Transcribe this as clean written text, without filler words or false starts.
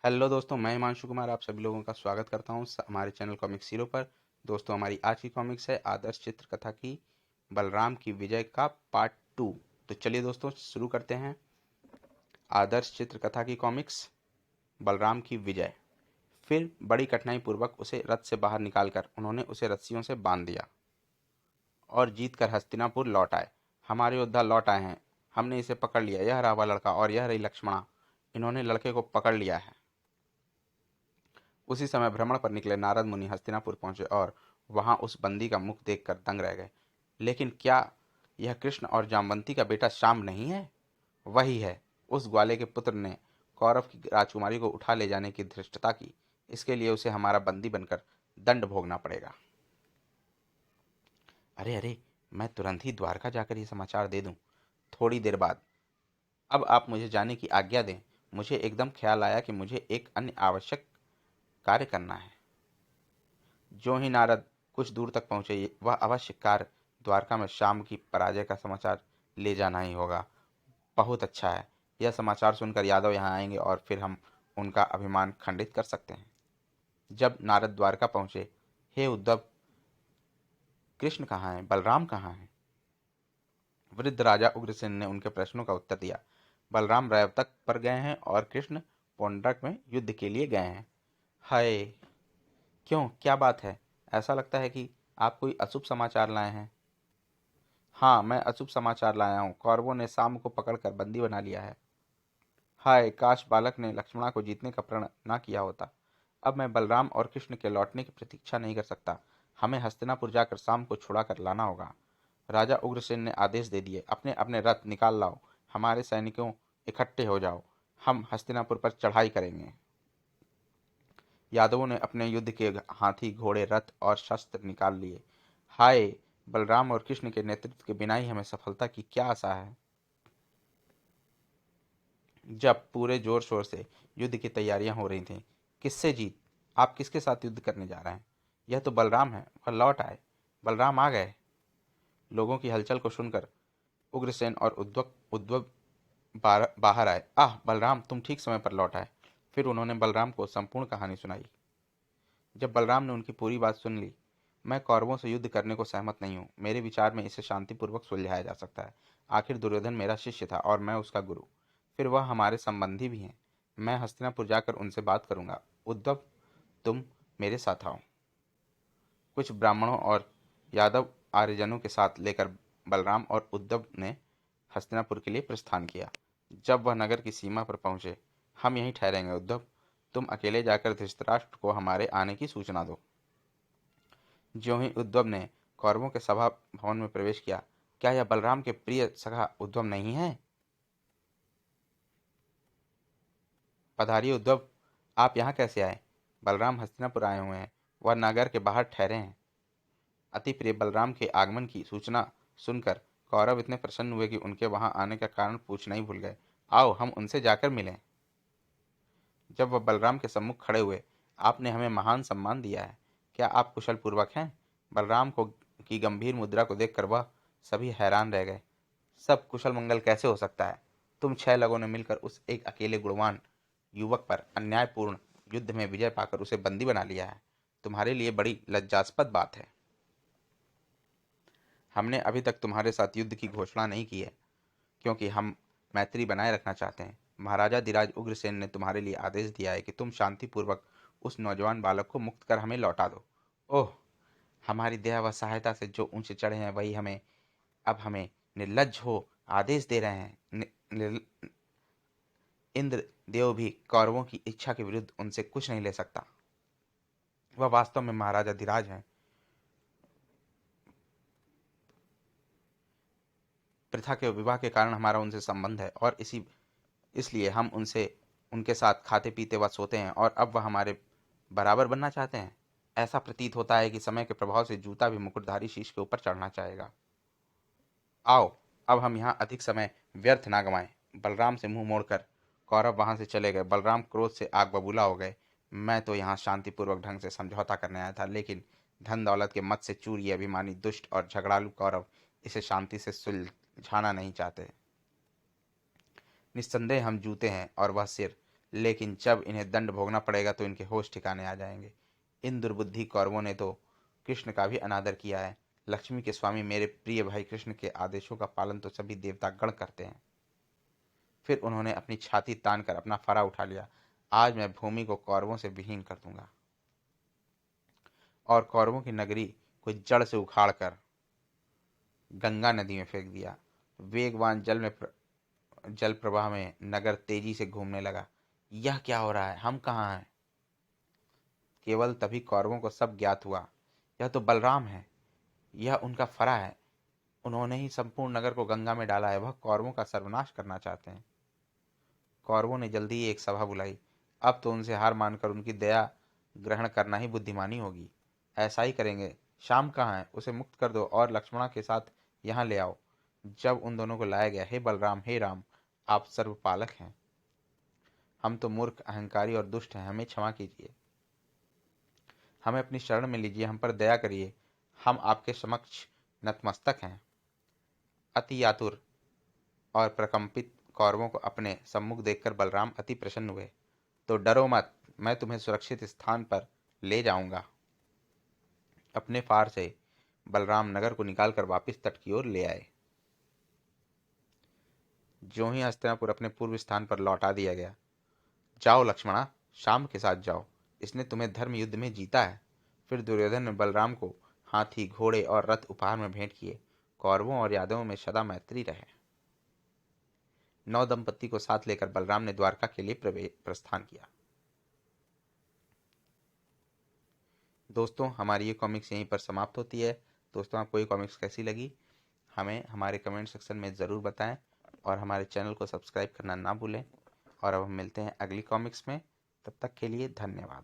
Hello दोस्तों, मैं हिमांशु कुमार आप सभी लोगों का स्वागत करता हूं हमारे चैनल कॉमिक्स हीरो पर। दोस्तों, हमारी आज की कॉमिक्स है आदर्श चित्रकथा की बलराम की विजय का पार्ट 2। तो चलिए दोस्तों शुरू करते हैं। आदर्श चित्रकथा की कॉमिक्स बलराम की विजय। फिर बड़ी कठिनाई पूर्वक उसे रथ से बाहर निकालकर उन्होंने उसे रस्सियों से बांध दिया और जीत कर हस्तिनापुर लौट आए। हमारे योद्धा लौट आए हैं, हमने इसे पकड़ लिया। यह रहा वह लड़का और यह रही लक्ष्मणा। इन्होंने लड़के को पकड़ लिया है। उसी समय भ्रमण पर निकले नारद मुनि हस्तिनापुर पहुंचे और वहां उस बंदी का मुख देखकर दंग रह गए। लेकिन क्या यह कृष्ण और जामवंती का बेटा श्याम नहीं है? वही है। उस ग्वाले के पुत्र ने कौरव की राजकुमारी को उठा ले जाने की धृष्टता की। इसके लिए उसे हमारा बंदी बनकर दंड भोगना पड़ेगा। अरे अरे, मैं तुरंत ही द्वारका जाकर ये समाचार दे दूं। थोड़ी देर बाद। अब आप मुझे जाने की आज्ञा दें। मुझे एकदम ख्याल आया कि मुझे एक अन्य आवश्यक कार्य करना है। ज्यों ही नारद कुछ दूर तक पहुंचे, वह अवश्य कार्य द्वारका में शाम की पराजय का समाचार ले जाना ही होगा। बहुत अच्छा है। यह समाचार सुनकर यादव यहाँ आएंगे और फिर हम उनका अभिमान खंडित कर सकते हैं। जब नारद द्वारका पहुंचे, हे उद्धव, कृष्ण कहाँ है, बलराम कहाँ है? वृद्ध राजा उग्रसेन ने उनके प्रश्नों का उत्तर दिया। बलराम रैवतक पर गए हैं और कृष्ण पौंड्रक में युद्ध के लिए गए हैं। हाय, क्यों, क्या बात है? ऐसा लगता है कि आप कोई अशुभ समाचार लाए हैं। हाँ, मैं अशुभ समाचार लाया हूँ। कौरवों ने शाम को पकड़कर बंदी बना लिया है। हाय, काश बालक ने लक्ष्मणा को जीतने का प्रण न किया होता। अब मैं बलराम और कृष्ण के लौटने की प्रतीक्षा नहीं कर सकता। हमें हस्तिनापुर जाकर शाम को छुड़ा कर लाना होगा। राजा उग्रसेन ने आदेश दे दिए। अपने अपने रथ निकाल लाओ। हमारे सैनिकों, इकट्ठे हो जाओ। हम हस्तिनापुर पर चढ़ाई करेंगे। यादवों ने अपने युद्ध के हाथी, घोड़े, रथ और शस्त्र निकाल लिए। हाय, बलराम और कृष्ण के नेतृत्व के बिना ही हमें सफलता की क्या आशा है? जब पूरे जोर शोर से युद्ध की तैयारियां हो रही थीं, किससे जीत? आप किसके साथ युद्ध करने जा रहे हैं? यह तो बलराम है, वह लौट आए। बलराम आ गए। लोगों की हलचल को सुनकर उग्रसेन और उद्धव उद्धव बाहर आए। आह बलराम, तुम ठीक समय पर लौट आए। फिर उन्होंने बलराम को संपूर्ण कहानी सुनाई। जब बलराम ने उनकी पूरी बात सुन ली, मैं कौरवों से युद्ध करने को सहमत नहीं हूँ। मेरे विचार में इसे शांतिपूर्वक सुलझाया जा सकता है। आखिर दुर्योधन मेरा शिष्य था और मैं उसका गुरु। फिर वह हमारे संबंधी भी हैं। मैं हस्तिनापुर जाकर उनसे बात करूंगा। उद्धव, तुम मेरे साथ आओ। कुछ ब्राह्मणों और यादव आर्यजनों के साथ लेकर बलराम और उद्धव ने हस्तिनापुर के लिए प्रस्थान किया। जब वह नगर की सीमा पर पहुंचे, हम यहीं ठहरेंगे उद्धव। तुम अकेले जाकर धृतराष्ट्र को हमारे आने की सूचना दो। ज्यों ही उद्धव ने कौरवों के सभा भवन में प्रवेश किया, क्या यह बलराम के प्रिय सखा उद्धव नहीं है? पधारिए उद्धव, आप यहाँ कैसे आए? बलराम हस्तिनापुर आए हुए हैं। वह नगर के बाहर ठहरे हैं। अति प्रिय बलराम के आगमन की सूचना सुनकर कौरव इतने प्रसन्न हुए कि उनके वहां आने का कारण पूछना ही भूल गए। आओ हम उनसे जाकर मिलें। जब वह बलराम के सम्मुख खड़े हुए, आपने हमें महान सम्मान दिया है। क्या आप कुशल पूर्वक हैं? बलराम को की गंभीर मुद्रा को देखकर वह सभी हैरान रह गए। सब कुशल मंगल कैसे हो सकता है? तुम 6 लोगों ने मिलकर उस एक अकेले गुणवान युवक पर अन्यायपूर्ण युद्ध में विजय पाकर उसे बंदी बना लिया है। तुम्हारे लिए बड़ी लज्जास्पद बात है। हमने अभी तक तुम्हारे साथ युद्ध की घोषणा नहीं की है, क्योंकि हम मैत्री बनाए रखना चाहते हैं। महाराजा धीराज उग्रसेन ने तुम्हारे लिए आदेश दिया है कि तुम शांतिपूर्वक उस नौजवान बालक को मुक्त कर हमें लौटा दो। ओह, हमारी दया व सहायता से जो ऊंचे चढ़े हैं वही हमें अब हमें निर्लज्ज हो आदेश दे रहे हैं। इंद्र देव भी कौरवों की इच्छा के विरुद्ध उनसे कुछ नहीं ले सकता। वह वास्तव में महाराजा धीराज हैं। प्रथा के विवाह के कारण हमारा उनसे संबंध है और इसलिए हम उनसे उनके साथ खाते पीते व सोते हैं और अब वह हमारे बराबर बनना चाहते हैं। ऐसा प्रतीत होता है कि समय के प्रभाव से जूता भी मुकुटधारी शीश के ऊपर चढ़ना चाहेगा। आओ, अब हम यहाँ अधिक समय व्यर्थ ना गवाएं। बलराम से मुंह मोड़कर कौरव वहां से चले गए। बलराम क्रोध से आग बबूला हो गए। मैं तो यहाँ शांतिपूर्वक ढंग से समझौता करने आया था, लेकिन धन दौलत के मद से चूर ये अभिमानी, दुष्ट और झगड़ालू कौरव इसे शांति से सुलझाना नहीं चाहते। निस्संदेह हम जूते हैं और वह सिर, लेकिन जब इन्हें दंड भोगना पड़ेगा तो इनके होश ठिकाने आ जाएंगे। इन दुर्बुद्धि कौरवों ने तो कृष्ण का भी अनादर किया है। लक्ष्मी के स्वामी मेरे प्रिय भाई कृष्ण के आदेशों का पालन तो सभी देवता गण करते हैं। फिर उन्होंने अपनी छाती तान कर अपना फरा उठा लिया। आज मैं भूमि को कौरवों से विहीन कर दूंगा और कौरवों की नगरी को जड़ से उखाड़ कर गंगा नदी में फेंक दिया। वेगवान जल प्रवाह में नगर तेजी से घूमने लगा। यह क्या हो रहा है? हम कहाँ हैं? केवल तभी कौरवों को सब ज्ञात हुआ। यह तो बलराम है, यह उनका फरा है। उन्होंने ही संपूर्ण नगर को गंगा में डाला है। वह कौरवों का सर्वनाश करना चाहते हैं। कौरवों ने जल्दी ही एक सभा बुलाई। अब तो उनसे हार मानकर उनकी दया ग्रहण करना ही बुद्धिमानी होगी। ऐसा ही करेंगे। श्याम कहाँ है? उसे मुक्त कर दो और लक्ष्मणा के साथ यहाँ ले आओ। जब उन दोनों को लाया गया, हे बलराम, हे राम, आप सर्वपालक हैं। हम तो मूर्ख, अहंकारी और दुष्ट हैं। हमें क्षमा कीजिए, हमें अपनी शरण में लीजिए, हम पर दया करिए। हम आपके समक्ष नतमस्तक हैं। अति आतुर और प्रकंपित कौरवों को अपने सम्मुख देखकर बलराम अति प्रसन्न हुए। तो डरो मत, मैं तुम्हें सुरक्षित स्थान पर ले जाऊंगा। अपने फार से बलराम नगर को निकालकर वापस तट की ओर ले आए। ज्यों ही हस्तिनापुर अपने पूर्व स्थान पर लौटा दिया गया, जाओ लक्ष्मणा, शाम के साथ जाओ, इसने तुम्हें धर्म युद्ध में जीता है। फिर दुर्योधन ने बलराम को हाथी, घोड़े और रथ उपहार में भेंट किए। कौरवों और यादवों में सदा मैत्री रहे। नौ दंपत्ति को साथ लेकर बलराम ने द्वारका के लिए प्रस्थान किया। दोस्तों, हमारी ये कॉमिक्स यहीं पर समाप्त होती है। दोस्तों, आपको ये कॉमिक्स कैसी लगी हमें हमारे कमेंट सेक्शन में ज़रूर बताएं और हमारे चैनल को सब्सक्राइब करना ना भूलें। और अब हम मिलते हैं अगली कॉमिक्स में। तब तक के लिए धन्यवाद।